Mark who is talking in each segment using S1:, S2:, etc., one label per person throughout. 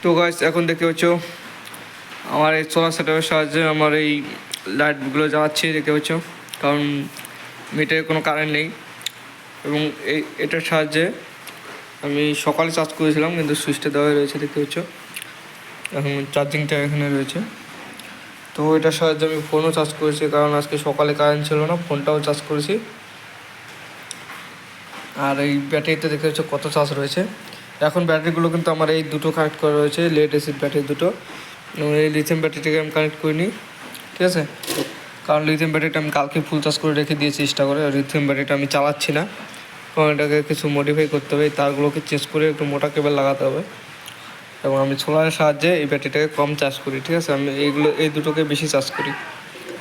S1: তো গাইস এখন দেখতে পাচ্ছ আমার এই সোলার সেটআপের সাহায্যে আমার এই লাইটগুলো জ্বালাচ্ছি, দেখতে পাচ্ছ, কারণ মিটারে কোনো কারেন্ট নেই। এবং এটার সাহায্যে আমি সকালে চার্জ করেছিলাম, কিন্তু সুইচটা দেওয়া রয়েছে, দেখতে পাচ্ছ। এখন চার্জিংটা এখানে রয়েছে। তো এটার সাহায্যে আমি ফোনও চার্জ করেছি, কারণ আজকে সকালে কারেন্ট ছিল না, ফোনটাও চার্জ করেছি। আর এই ব্যাটারিতে দেখতে পাচ্ছ কত চার্জ রয়েছে। এখন ব্যাটারিগুলো কিন্তু আমার এই দুটো কানেক্ট করা রয়েছে, লেড অ্যাসিড ব্যাটারি দুটো। এবং এই লিথিয়াম ব্যাটারিটাকে আমি কানেক্ট করিনি, ঠিক আছে, কারণ লিথিয়াম ব্যাটারিটা আমি কালকে ফুল চার্জ করে রেখে দিয়েছি চেষ্টা করে। লিথিয়াম ব্যাটারিটা আমি চালাচ্ছি না, কারণ এটাকে কিছু মডিফাই করতে হবে, তারগুলোকে চেঞ্জ করে একটু মোটা কেবল লাগাতে হবে। এবং আমি সোলারের সাহায্যে এই ব্যাটারিটাকে কম চার্জ করি, ঠিক আছে। আমি এই দুটোকে বেশি চার্জ করি।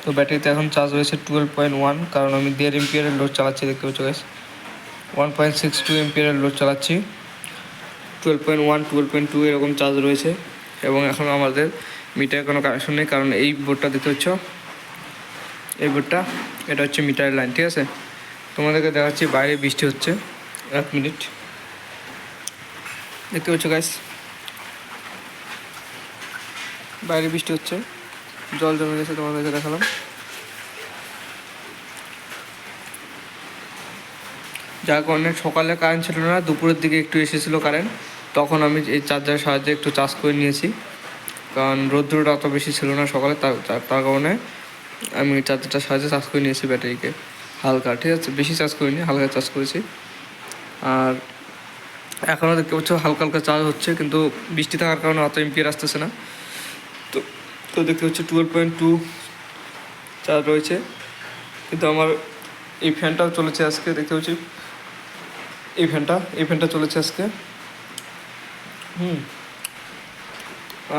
S1: তো ব্যাটারিতে এখন চার্জ হয়েছে 12.1, কারণ আমি 1.5 এমপিয়ারের লোড চালাচ্ছি, দেখতে পাচ্ছ গাইস। 1.62 এমপিয়ারের লোড চালাচ্ছি। 12.1 12.2 এরকম চার্জ রয়েছে। এবং এখন আমাদের মিটারে কোনো কানেকশন নেই, কারণ এই বোর্ডটা দেখতে পাচ্ছ, এই বোর্ডটা, এটা হচ্ছে মিটারের লাইন, ঠিক আছে। তোমাদেরকে দেখাচ্ছি, বাইরে বৃষ্টি হচ্ছে, 1 মিনিট, দেখতে পাচ্ছ গাইস, বাইরে বৃষ্টি হচ্ছে, জল জমে গেছে, তোমাদেরকে দেখালাম। যার কারণে সকালে কারেন্ট ছিল না, দুপুরের দিকে একটু এসেছিলো কারেন্ট, তখন আমি এই চার্জারের সাহায্যে একটু চার্জ করে নিয়েছি, কারণ রোদ্দুরটা অত বেশি ছিল না সকালে, তার কারণে আমি চার্জারটার সাহায্যে চার্জ করে নিয়েছি ব্যাটারিকে হালকা, ঠিক আছে, বেশি চার্জ করিনি, হালকা চার্জ করেছি। আর এখনও দেখতে পাচ্ছ হালকা হালকা চার্জ হচ্ছে, কিন্তু বৃষ্টি থাকার কারণে অত এমপিয়ার আসতেছে না। তো দেখতে পাচ্ছি 12.2 চার্জ রয়েছে। কিন্তু আমার এই ফ্যানটাও চলেছে আজকে, দেখতে পাচ্ছি এই ফ্যানটা চলেছে আজকে।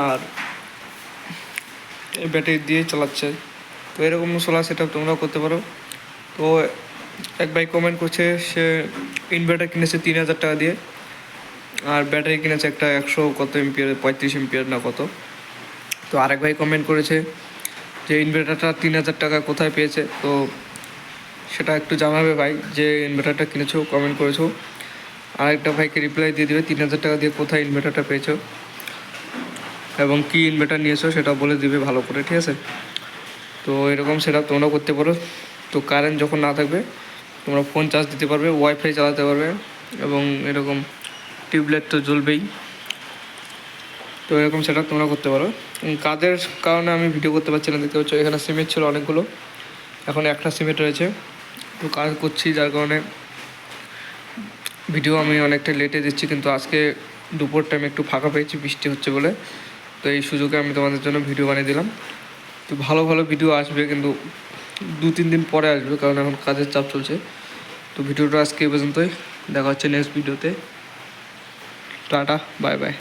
S1: আর এই ব্যাটারি দিয়ে চালাচ্ছে। তো এরকম সোলার সেটআপ তোমরাও করতে পারো। তো এক ভাই কমেন্ট করছে, সে ইনভার্টার কিনেছে 3,000 টাকা দিয়ে, আর ব্যাটারি কিনেছে একটা 100 কত এমপিয়ার, 35 এমপিয়ার না কত। তো আরেক ভাই কমেন্ট করেছে যে ইনভার্টারটা 3,000 টাকা কোথায় পেয়েছে। তো সেটা একটু জানাবে ভাই, যে ইনভার্টারটা কিনেছো, কমেন্ট করেছো। আরেকটা ভাইকে রিপ্লাই দিয়ে দেবে 3,000 টাকা দিয়ে কোথায় ইনভার্টারটা পেয়েছো এবং কী ইনভার্টার নিয়েছো সেটা বলে দিবে ভালো করে, ঠিক আছে। তো এরকম সেটা তোমরা করতে পারো। তো কারেন্ট যখন না থাকবে তোমরা ফোন চার্জ দিতে পারবে, ওয়াইফাই চালাতে পারবে, এবং এরকম টিউবলাইট তো জ্বলবেই। তো এরকম সেটা তোমরা করতে পারো। কাজের কারণে আমি ভিডিও করতে পারছি না, দেখতে পাচ্ছ এখানে সিমেন্ট ছিল অনেকগুলো, এখন একটা সিমেন্ট রয়েছে। তো কাজ করছি, যার কারণে ভিডিও আমি অনেকটা লেটে দিচ্ছি। কিন্তু আজকে দুপুর টাইম একটু ফাঁকা পেয়েছি বৃষ্টি হচ্ছে বলে, তো এই সুযোগে আমি তোমাদের জন্য ভিডিও বানিয়ে দিলাম। তো ভালো ভালো ভিডিও আসবে, কিন্তু 2-3 দিন পরে আসবে, কারণ এখন কাজের চাপ চলছে। তো ভিডিওটা আজকে এই পর্যন্তই, দেখা হচ্ছে নেক্সট ভিডিওতে। Tata, bye bye.